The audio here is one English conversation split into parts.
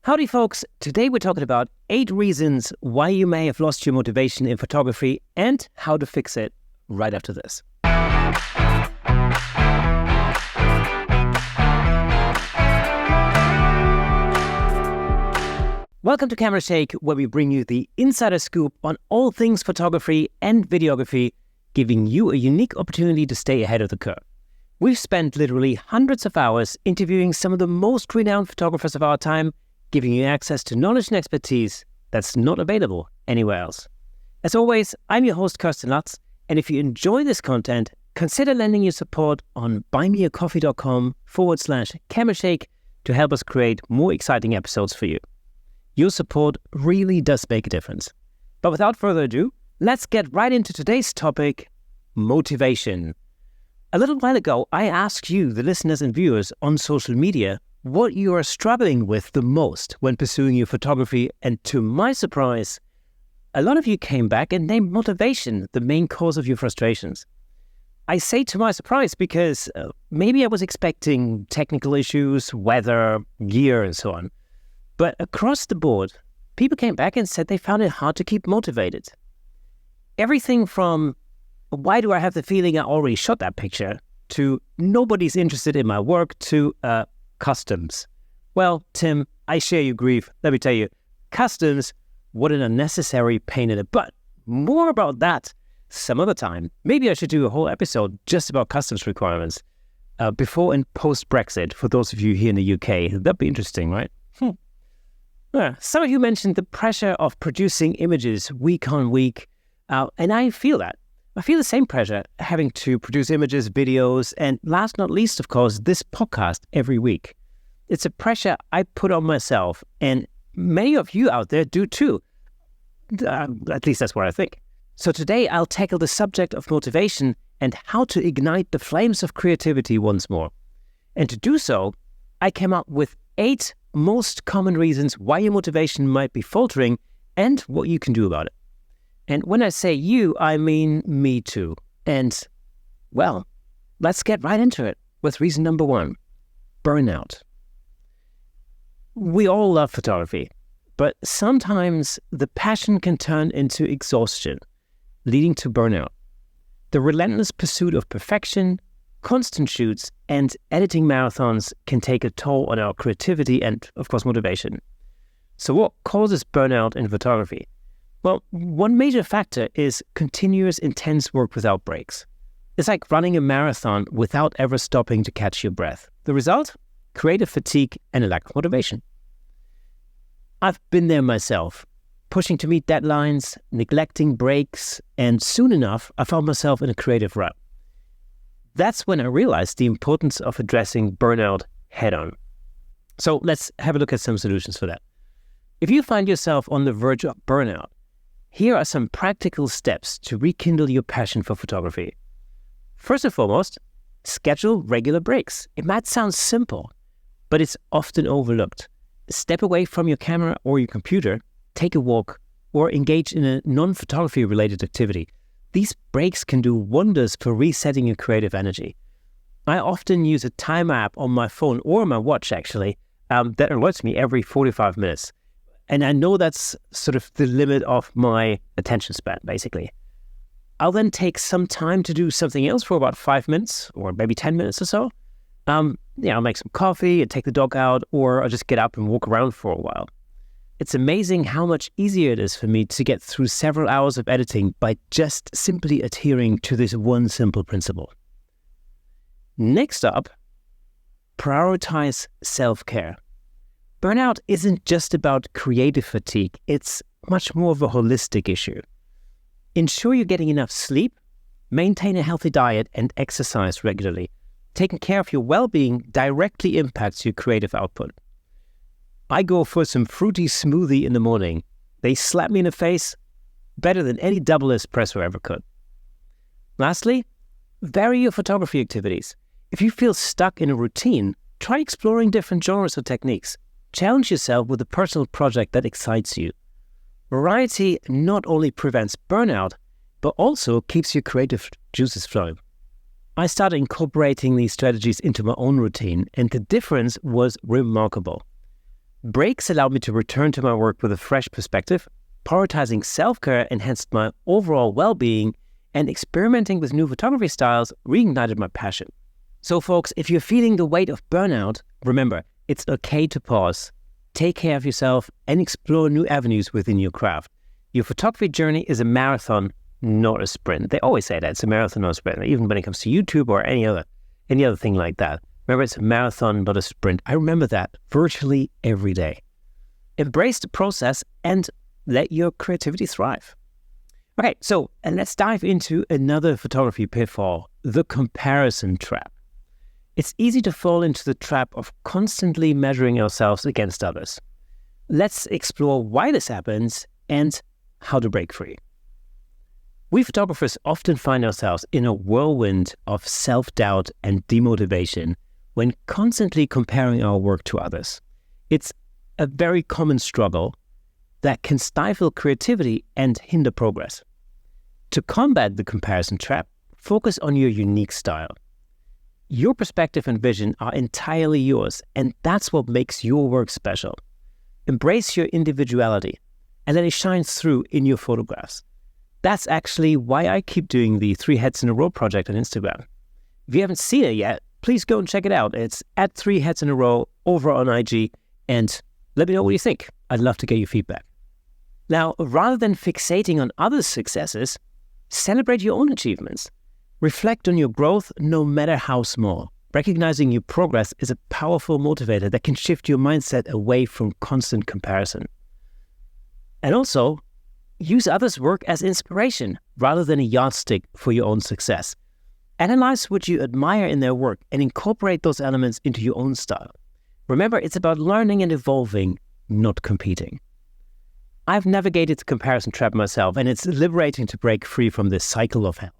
Howdy folks, today we're talking about 8 reasons why you may have lost your motivation in photography and how to fix it right after this. Welcome to Camera Shake, where we bring you the insider scoop on all things photography and videography, giving you a unique opportunity to stay ahead of the curve. We've spent literally hundreds of hours interviewing some of the most renowned photographers of our time, giving you access to knowledge and expertise that's not available anywhere else. As always, I'm your host, Kirsten Lutz, and if you enjoy this content, consider lending your support on buymeacoffee.com/camerashake to help us create more exciting episodes for you. Your support really does make a difference. But without further ado, let's get right into today's topic, motivation. A little while ago, I asked you, the listeners and viewers on social media, what you are struggling with the most when pursuing your photography, and to my surprise, a lot of you came back and named motivation the main cause of your frustrations. I say to my surprise because maybe I was expecting technical issues, weather, gear, and so on. But across the board, people came back and said they found it hard to keep motivated. Everything from, why do I have the feeling I already shot that picture, to nobody's interested in my work, to customs. Well, Tim, I share your grief. Let me tell you, customs, what an unnecessary pain in the butt. More about that some other time. Maybe I should do a whole episode just about customs requirements before and post-Brexit, for those of you here in the UK. That'd be interesting, right? Some of you mentioned the pressure of producing images week on week, and I feel that. I feel the same pressure having to produce images, videos, and last not least, of course, this podcast every week. It's a pressure I put on myself, and many of you out there do too. At least that's what I think. So today I'll tackle the subject of motivation and how to ignite the flames of creativity once more. And to do so, I came up with 8 most common reasons why your motivation might be faltering and what you can do about it. And when I say you, I mean me too. And, well, let's get right into it with reason number 1, burnout. We all love photography, but sometimes the passion can turn into exhaustion, leading to burnout. The relentless pursuit of perfection, constant shoots, and editing marathons can take a toll on our creativity and, of course, motivation. So what causes burnout in photography? Well, one major factor is continuous intense work without breaks. It's like running a marathon without ever stopping to catch your breath. The result? Creative fatigue and a lack of motivation. I've been there myself, pushing to meet deadlines, neglecting breaks, and soon enough, I found myself in a creative rut. That's when I realized the importance of addressing burnout head-on. So let's have a look at some solutions for that. If you find yourself on the verge of burnout, here are some practical steps to rekindle your passion for photography. First and foremost, schedule regular breaks. It might sound simple, but it's often overlooked. Step away from your camera or your computer, take a walk, or engage in a non-photography related activity. These breaks can do wonders for resetting your creative energy. I often use a timer app on my phone or my watch actually that alerts me every 45 minutes. And I know that's sort of the limit of my attention span, basically. I'll then take some time to do something else for about 5 minutes or maybe 10 minutes or so. I'll make some coffee and take the dog out, or I'll just get up and walk around for a while. It's amazing how much easier it is for me to get through several hours of editing by just simply adhering to this one simple principle. Next up, prioritize self-care. Burnout isn't just about creative fatigue, it's much more of a holistic issue. Ensure you're getting enough sleep, maintain a healthy diet, and exercise regularly. Taking care of your well-being directly impacts your creative output. I go for some fruity smoothie in the morning. They slap me in the face better than any double espresso ever could. Lastly, vary your photography activities. If you feel stuck in a routine, try exploring different genres or techniques. Challenge yourself with a personal project that excites you. Variety not only prevents burnout, but also keeps your creative juices flowing. I started incorporating these strategies into my own routine, and the difference was remarkable. Breaks allowed me to return to my work with a fresh perspective. Prioritizing self-care enhanced my overall well-being, and experimenting with new photography styles reignited my passion. So folks, if you're feeling the weight of burnout, remember, it's okay to pause, take care of yourself, and explore new avenues within your craft. Your photography journey is a marathon, not a sprint. They always say that, it's a marathon, not a sprint, even when it comes to YouTube or any other thing like that. Remember, it's a marathon, not a sprint. I remember that virtually every day. Embrace the process and let your creativity thrive. Okay, so let's dive into another photography pitfall, the comparison trap. It's easy to fall into the trap of constantly measuring ourselves against others. Let's explore why this happens and how to break free. We photographers often find ourselves in a whirlwind of self-doubt and demotivation when constantly comparing our work to others. It's a very common struggle that can stifle creativity and hinder progress. To combat the comparison trap, focus on your unique style. Your perspective and vision are entirely yours, and that's what makes your work special. Embrace your individuality and let it shine through in your photographs. That's actually why I keep doing the 3 Heads in a Row project on Instagram. If you haven't seen it yet, please go and check it out. It's at 3 Heads in a Row over on IG, and let me know what you think. I'd love to get your feedback. Now, rather than fixating on others' successes, celebrate your own achievements. Reflect on your growth, no matter how small. Recognizing your progress is a powerful motivator that can shift your mindset away from constant comparison. And also, use others' work as inspiration rather than a yardstick for your own success. Analyze what you admire in their work and incorporate those elements into your own style. Remember, it's about learning and evolving, not competing. I've navigated the comparison trap myself, and it's liberating to break free from this cycle of hell.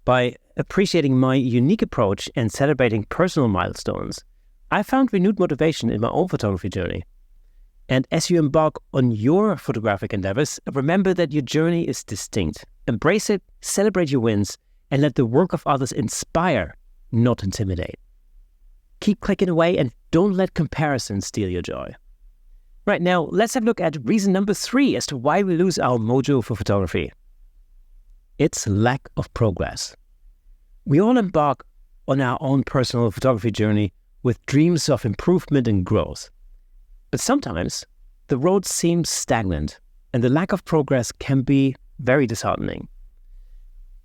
By appreciating my unique approach and celebrating personal milestones, I found renewed motivation in my own photography journey. And as you embark on your photographic endeavors, remember that your journey is distinct. Embrace it, celebrate your wins, and let the work of others inspire, not intimidate. Keep clicking away and don't let comparison steal your joy. Right, now let's have a look at reason number 3 as to why we lose our mojo for photography. It's lack of progress. We all embark on our own personal photography journey with dreams of improvement and growth. But sometimes the road seems stagnant and the lack of progress can be very disheartening.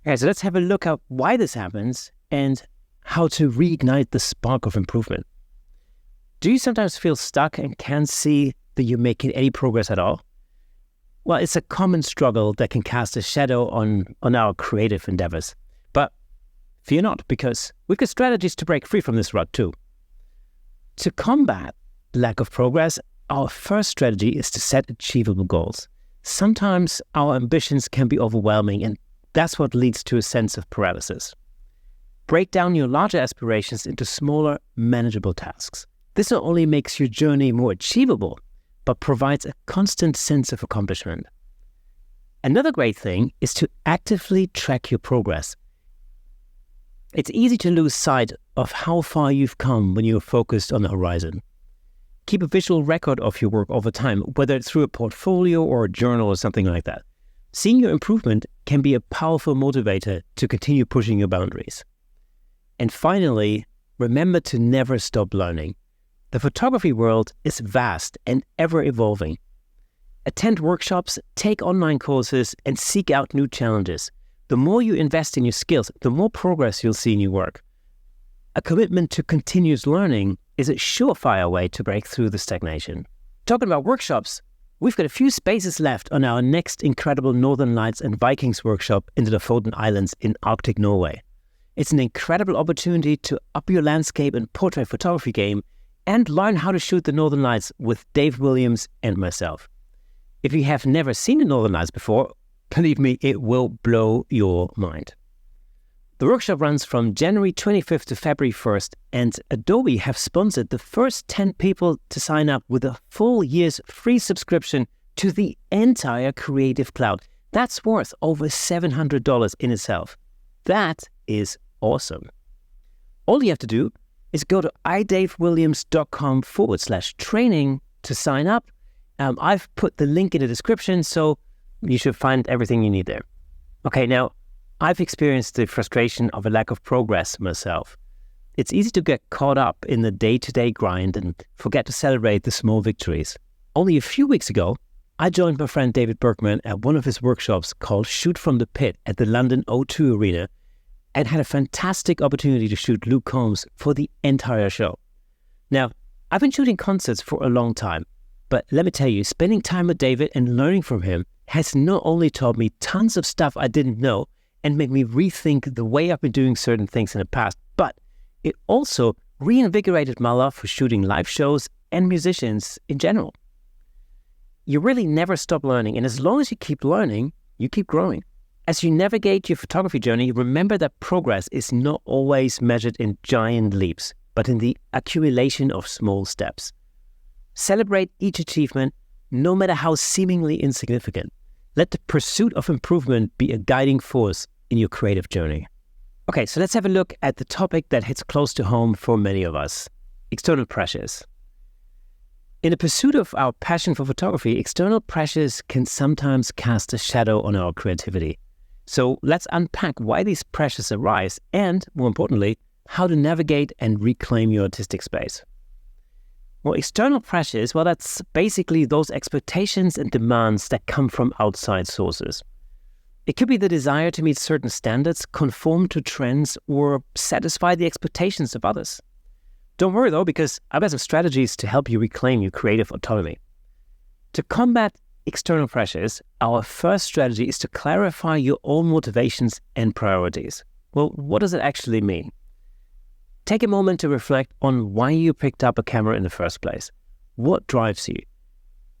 Okay, so let's have a look at why this happens and how to reignite the spark of improvement. Do you sometimes feel stuck and can't see that you're making any progress at all? Well, it's a common struggle that can cast a shadow on our creative endeavors. But fear not, because we've got strategies to break free from this rut too. To combat lack of progress, our first strategy is to set achievable goals. Sometimes our ambitions can be overwhelming, and that's what leads to a sense of paralysis. Break down your larger aspirations into smaller, manageable tasks. This not only makes your journey more achievable, but provides a constant sense of accomplishment. Another great thing is to actively track your progress. It's easy to lose sight of how far you've come when you're focused on the horizon. Keep a visual record of your work over time, whether it's through a portfolio or a journal or something like that. Seeing your improvement can be a powerful motivator to continue pushing your boundaries. And finally, remember to never stop learning. The photography world is vast and ever-evolving. Attend workshops, take online courses, and seek out new challenges. The more you invest in your skills, the more progress you'll see in your work. A commitment to continuous learning is a surefire way to break through the stagnation. Talking about workshops, we've got a few spaces left on our next incredible Northern Lights and Vikings workshop in the LOFOTEN Islands in Arctic Norway. It's an incredible opportunity to up your landscape and portrait photography game and learn how to shoot the Northern Lights with Dave Williams and myself. If you have never seen the Northern Lights before, believe me, it will blow your mind. The workshop runs from January 25th to February 1st, and Adobe have sponsored the first 10 people to sign up with a full year's free subscription to the entire Creative Cloud. That's worth over $700 in itself. That is awesome. All you have to do is go to idavewilliams.com/training To sign up, I've put the link in the description, so you should find everything you need there. Okay, now, I've experienced the frustration of a lack of progress myself. It's easy to get caught up in the day-to-day grind and forget to celebrate the small victories. Only a few weeks ago, I joined my friend David Berkman at one of his workshops called Shoot from the Pit at the London O2 Arena and had a fantastic opportunity to shoot Luke Combs for the entire show. Now, I've been shooting concerts for a long time, but let me tell you, spending time with David and learning from him has not only taught me tons of stuff I didn't know and made me rethink the way I've been doing certain things in the past, but it also reinvigorated my love for shooting live shows and musicians in general. You really never stop learning, and as long as you keep learning, you keep growing. As you navigate your photography journey, remember that progress is not always measured in giant leaps, but in the accumulation of small steps. Celebrate each achievement, no matter how seemingly insignificant. Let the pursuit of improvement be a guiding force in your creative journey. Okay, so let's have a look at the topic that hits close to home for many of us: external pressures. In the pursuit of our passion for photography, external pressures can sometimes cast a shadow on our creativity. So let's unpack why these pressures arise and, more importantly, how to navigate and reclaim your artistic space. Well, external pressures, well, that's basically those expectations and demands that come from outside sources. It could be the desire to meet certain standards, conform to trends, or satisfy the expectations of others. Don't worry though, because I've got some strategies to help you reclaim your creative autonomy. To combat external pressures, our first strategy is to clarify your own motivations and priorities. Well, what does it actually mean? Take a moment to reflect on why you picked up a camera in the first place. What drives you?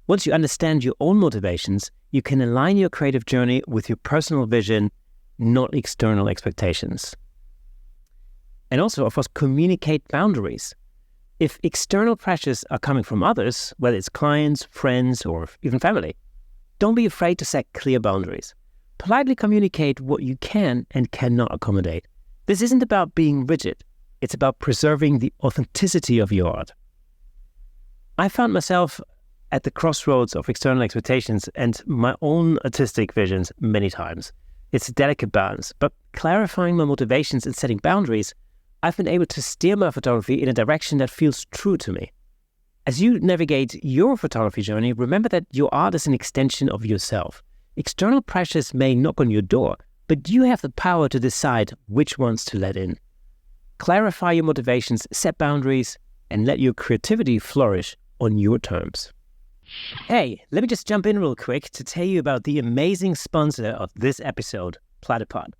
Once you understand your own motivations, you can align your creative journey with your personal vision, not external expectations. And also, of course, communicate boundaries. If external pressures are coming from others, whether it's clients, friends, or even family, don't be afraid to set clear boundaries. Politely communicate what you can and cannot accommodate. This isn't about being rigid. It's about preserving the authenticity of your art. I found myself at the crossroads of external expectations and my own artistic visions many times. It's a delicate balance, but clarifying my motivations and setting boundaries, I've been able to steer my photography in a direction that feels true to me. As you navigate your photography journey, remember that your art is an extension of yourself. External pressures may knock on your door, but you have the power to decide which ones to let in. Clarify your motivations, set boundaries, and let your creativity flourish on your terms. Hey, let me just jump in real quick to tell you about the amazing sponsor of this episode, Platypod.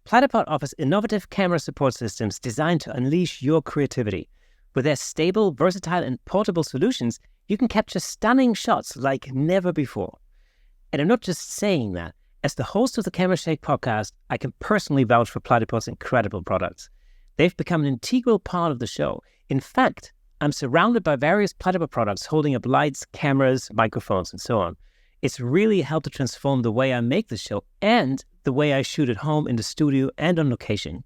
Platypod offers innovative camera support systems designed to unleash your creativity. With their stable, versatile, and portable solutions, you can capture stunning shots like never before. And I'm not just saying that. As the host of the Camera Shake podcast, I can personally vouch for Platypod's incredible products. They've become an integral part of the show. In fact, I'm surrounded by various Platypod products holding up lights, cameras, microphones, and so on. It's really helped to transform the way I make the show and the way I shoot at home, in the studio, and on location.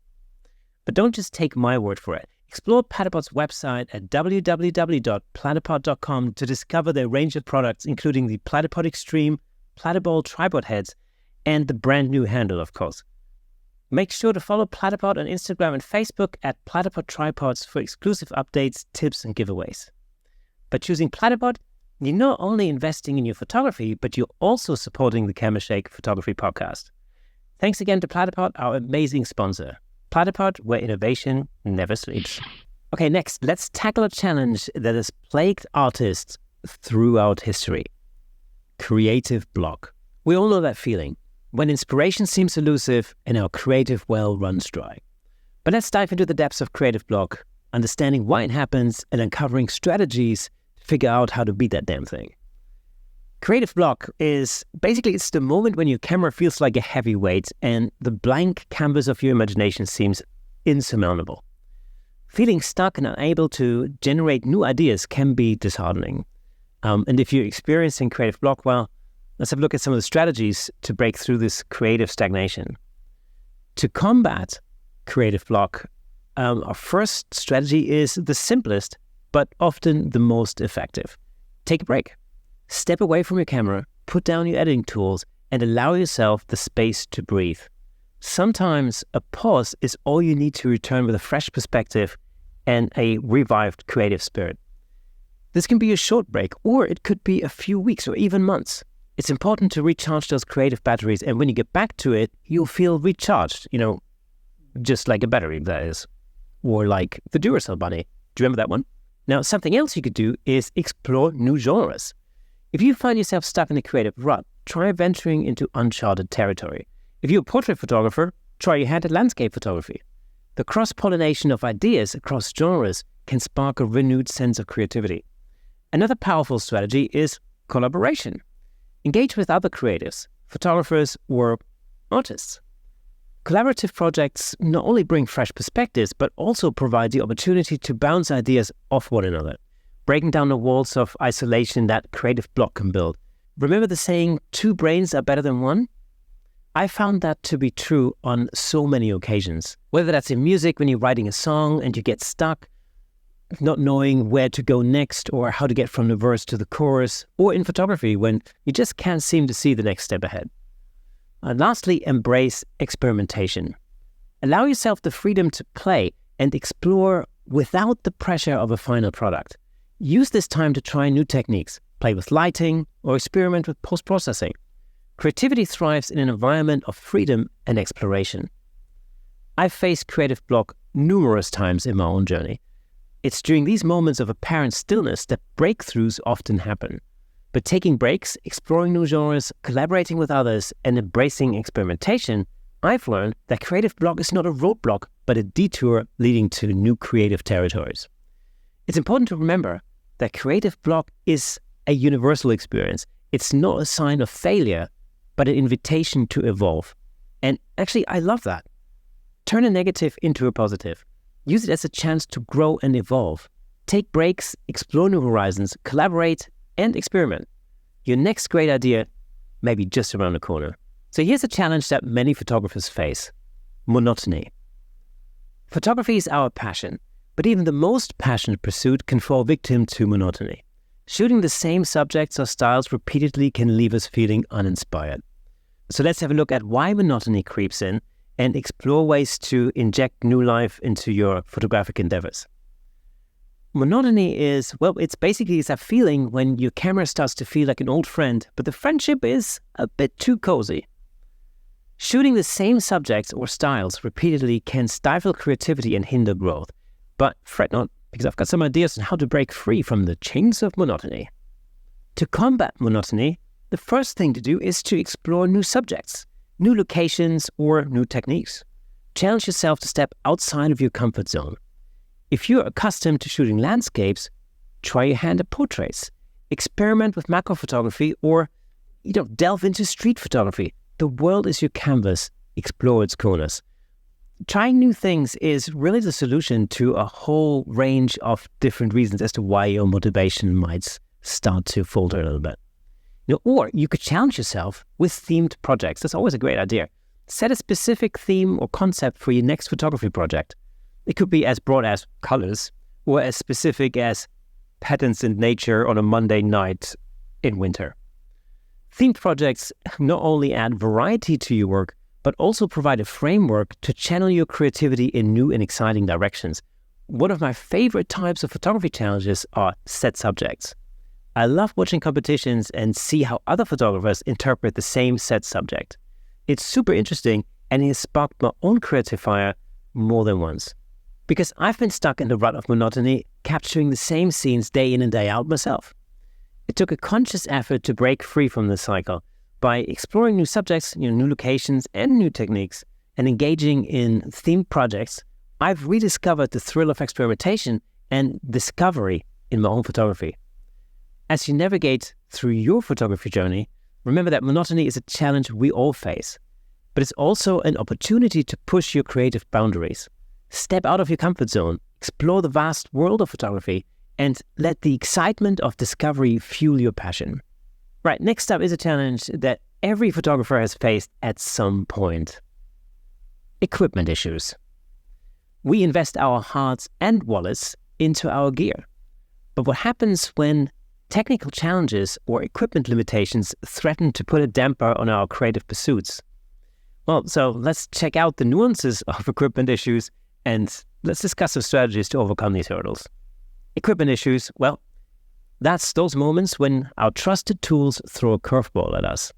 But don't just take my word for it. Explore Platypod's website at www.platypod.com to discover their range of products, including the Platypod Extreme, Platypod tripod heads, and the brand new handle, of course. Make sure to follow Platypod on Instagram and Facebook at Platypod Tripods for exclusive updates, tips, and giveaways. By choosing Platypod, you're not only investing in your photography, but you're also supporting the Camera Shake Photography Podcast. Thanks again to Platypod, our amazing sponsor. Platypod, where innovation never sleeps. Okay, next, let's tackle a challenge that has plagued artists throughout history. Creative block. We all know that feeling, when inspiration seems elusive and our creative well runs dry. But let's dive into the depths of creative block, understanding why it happens and uncovering strategies to figure out how to beat that damn thing. Creative block is basically, it's the moment when your camera feels like a heavyweight and the blank canvas of your imagination seems insurmountable. Feeling stuck and unable to generate new ideas can be disheartening. And if you're experiencing creative block, well, let's have a look at some of the strategies to break through this creative stagnation. To combat creative block, our first strategy is the simplest, but often the most effective. Take a break. Step away from your camera, put down your editing tools, and allow yourself the space to breathe. Sometimes a pause is all you need to return with a fresh perspective and a revived creative spirit. This can be a short break, or it could be a few weeks or even months. It's important to recharge those creative batteries, and when you get back to it, you'll feel recharged, just like a battery, that is. Or like the Duracell bunny. Do you remember that one? Now, something else you could do is explore new genres. If you find yourself stuck in a creative rut, try venturing into uncharted territory. If you're a portrait photographer, try your hand at landscape photography. The cross-pollination of ideas across genres can spark a renewed sense of creativity. Another powerful strategy is collaboration. Engage with other creatives, photographers, or artists. Collaborative projects not only bring fresh perspectives, but also provide the opportunity to bounce ideas off one another, breaking down the walls of isolation that creative block can build. Remember the saying, 2 brains are better than 1? I found that to be true on so many occasions. Whether that's in music when you're writing a song and you get stuck, not knowing where to go next or how to get from the verse to the chorus, or in photography when you just can't seem to see the next step ahead. And lastly, embrace experimentation. Allow yourself the freedom to play and explore without the pressure of a final product. Use this time to try new techniques, play with lighting, or experiment with post-processing. Creativity thrives in an environment of freedom and exploration. I've faced creative block numerous times in my own journey. It's during these moments of apparent stillness that breakthroughs often happen. But taking breaks, exploring new genres, collaborating with others, and embracing experimentation, I've learned that creative block is not a roadblock, but a detour leading to new creative territories. It's important to remember that creative block is a universal experience. It's not a sign of failure, but an invitation to evolve. And actually, I love that. Turn a negative into a positive. Use it as a chance to grow and evolve. Take breaks, explore new horizons, collaborate, and experiment. Your next great idea may be just around the corner. So here's a challenge that many photographers face: monotony. Photography is our passion, but even the most passionate pursuit can fall victim to monotony. Shooting the same subjects or styles repeatedly can leave us feeling uninspired. So let's have a look at why monotony creeps in and explore ways to inject new life into your photographic endeavors. Monotony is, it's that feeling when your camera starts to feel like an old friend, but the friendship is a bit too cozy. Shooting the same subjects or styles repeatedly can stifle creativity and hinder growth. But fret not, because I've got some ideas on how to break free from the chains of monotony. To combat monotony, the first thing to do is to explore new subjects, new locations, or new techniques. Challenge yourself to step outside of your comfort zone. If you're accustomed to shooting landscapes, try your hand at portraits. Experiment with macro photography, or delve into street photography. The world is your canvas. Explore its corners. Trying new things is really the solution to a whole range of different reasons as to why your motivation might start to falter a little bit. Or you could challenge yourself with themed projects. That's always a great idea. Set a specific theme or concept for your next photography project. It could be as broad as colors, or as specific as patterns in nature on a Monday night in winter. Themed projects not only add variety to your work, but also provide a framework to channel your creativity in new and exciting directions. One of my favorite types of photography challenges are set subjects. I love watching competitions and see how other photographers interpret the same set subject. It's super interesting, and it has sparked my own creative fire more than once. Because I've been stuck in the rut of monotony, capturing the same scenes day in and day out myself. It took a conscious effort to break free from this cycle by exploring new subjects, new locations, and new techniques, and engaging in themed projects. I've rediscovered the thrill of experimentation and discovery in my own photography. As you navigate through your photography journey, remember that monotony is a challenge we all face, but it's also an opportunity to push your creative boundaries. Step out of your comfort zone, explore the vast world of photography, and let the excitement of discovery fuel your passion. Right, next up is a challenge that every photographer has faced at some point. Equipment issues. We invest our hearts and wallets into our gear. But what happens when technical challenges or equipment limitations threaten to put a damper on our creative pursuits? Well, so let's check out the nuances of equipment issues and let's discuss some strategies to overcome these hurdles. Equipment issues, well, that's those moments when our trusted tools throw a curveball at us.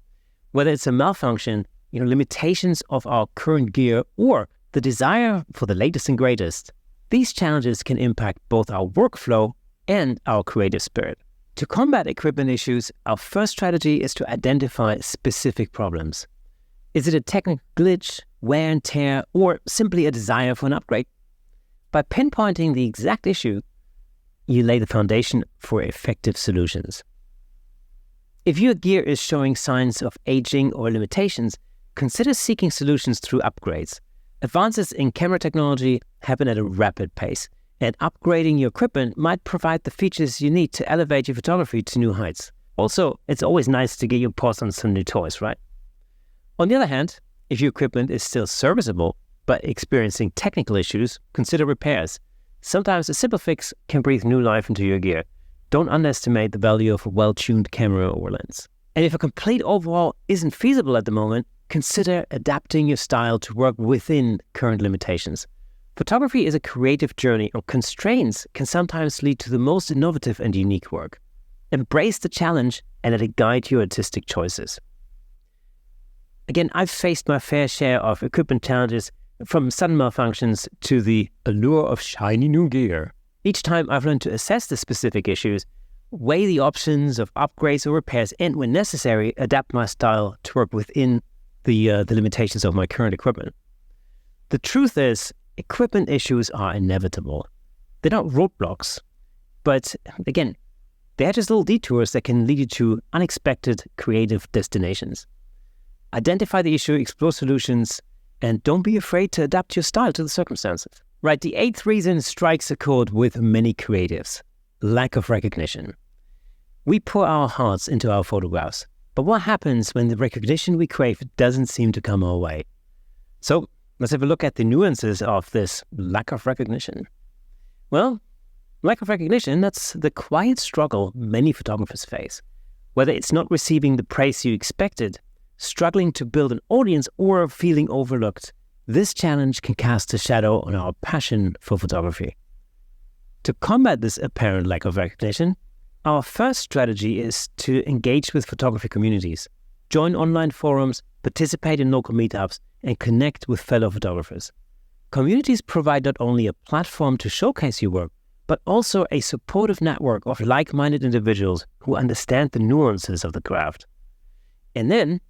Whether it's a malfunction, limitations of our current gear, or the desire for the latest and greatest, these challenges can impact both our workflow and our creative spirit. To combat equipment issues, our first strategy is to identify specific problems. Is it a technical glitch, wear and tear, or simply a desire for an upgrade? By pinpointing the exact issue, you lay the foundation for effective solutions. If your gear is showing signs of aging or limitations, consider seeking solutions through upgrades. Advances in camera technology happen at a rapid pace, and upgrading your equipment might provide the features you need to elevate your photography to new heights. Also, it's always nice to get your paws on some new toys, right? On the other hand, if your equipment is still serviceable but experiencing technical issues, consider repairs. Sometimes a simple fix can breathe new life into your gear. Don't underestimate the value of a well-tuned camera or lens. And if a complete overhaul isn't feasible at the moment, consider adapting your style to work within current limitations. Photography is a creative journey, and constraints can sometimes lead to the most innovative and unique work. Embrace the challenge and let it guide your artistic choices. Again, I've faced my fair share of equipment challenges, from sudden malfunctions to the allure of shiny new gear. Each time I've learned to assess the specific issues, weigh the options of upgrades or repairs, and when necessary, adapt my style to work within the limitations of my current equipment. The truth is, equipment issues are inevitable. They're not roadblocks, but again, they're just little detours that can lead you to unexpected creative destinations. Identify the issue, explore solutions, and don't be afraid to adapt your style to the circumstances. Right, the 8th reason strikes a chord with many creatives: lack of recognition. We pour our hearts into our photographs, but what happens when the recognition we crave doesn't seem to come our way? So let's have a look at the nuances of this lack of recognition. Well, lack of recognition, that's the quiet struggle many photographers face. Whether it's not receiving the praise you expected, struggling to build an audience, or feeling overlooked, this challenge can cast a shadow on our passion for photography. To combat this apparent lack of recognition, our first strategy is to engage with photography communities, join online forums, participate in local meetups, and connect with fellow photographers. Communities provide not only a platform to showcase your work, but also a supportive network of like-minded individuals who understand the nuances of the craft. And then,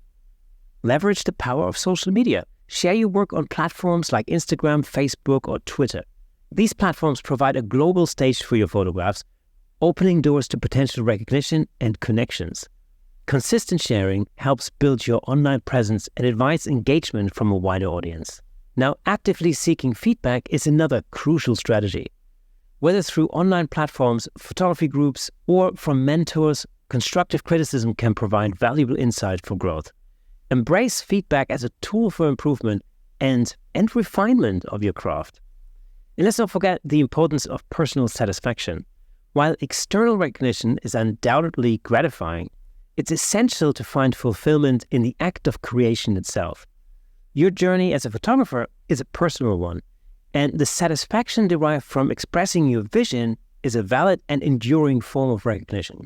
leverage the power of social media. Share your work on platforms like Instagram, Facebook, or Twitter. These platforms provide a global stage for your photographs, opening doors to potential recognition and connections. Consistent sharing helps build your online presence and invites engagement from a wider audience. Now, actively seeking feedback is another crucial strategy. Whether through online platforms, photography groups, or from mentors, constructive criticism can provide valuable insight for growth. Embrace feedback as a tool for improvement and refinement of your craft. And let's not forget the importance of personal satisfaction. While external recognition is undoubtedly gratifying, it's essential to find fulfillment in the act of creation itself. Your journey as a photographer is a personal one, and the satisfaction derived from expressing your vision is a valid and enduring form of recognition.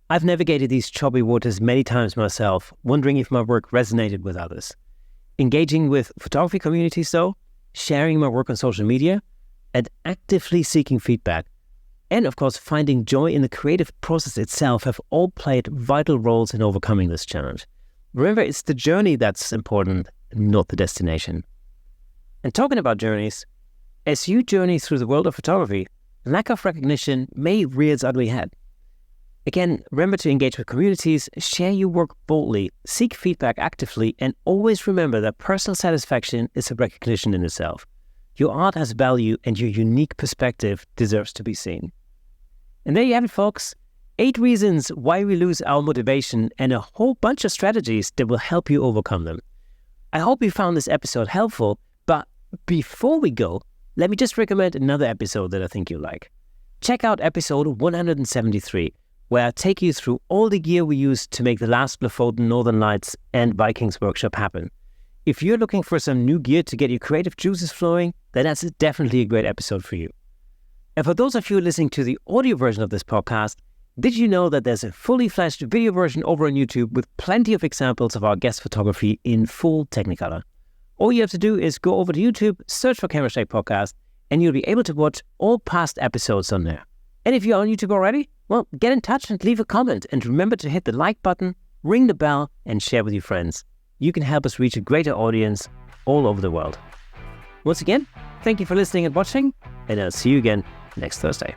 I've navigated these choppy waters many times myself, wondering if my work resonated with others. Engaging with photography communities though, sharing my work on social media, and actively seeking feedback, and of course finding joy in the creative process itself have all played vital roles in overcoming this challenge. Remember, it's the journey that's important, not the destination. And talking about journeys, as you journey through the world of photography, lack of recognition may rear its ugly head. Again, remember to engage with communities, share your work boldly, seek feedback actively, and always remember that personal satisfaction is a recognition in itself. Your art has value and your unique perspective deserves to be seen. And there you have it, folks. 8 reasons why we lose our motivation and a whole bunch of strategies that will help you overcome them. I hope you found this episode helpful, but before we go, let me just recommend another episode that I think you'll like. Check out episode 173, where I take you through all the gear we used to make the last LOFOTEN Northern Lights and Vikings workshop happen. If you're looking for some new gear to get your creative juices flowing, then that's definitely a great episode for you. And for those of you listening to the audio version of this podcast, did you know that there's a fully fledged video version over on YouTube with plenty of examples of our guest photography in full Technicolor? All you have to do is go over to YouTube, search for Camera Shake Podcast, and you'll be able to watch all past episodes on there. And if you're on YouTube already, well, get in touch and leave a comment. And remember to hit the like button, ring the bell, and share with your friends. You can help us reach a greater audience all over the world. Once again, thank you for listening and watching, and I'll see you again next Thursday.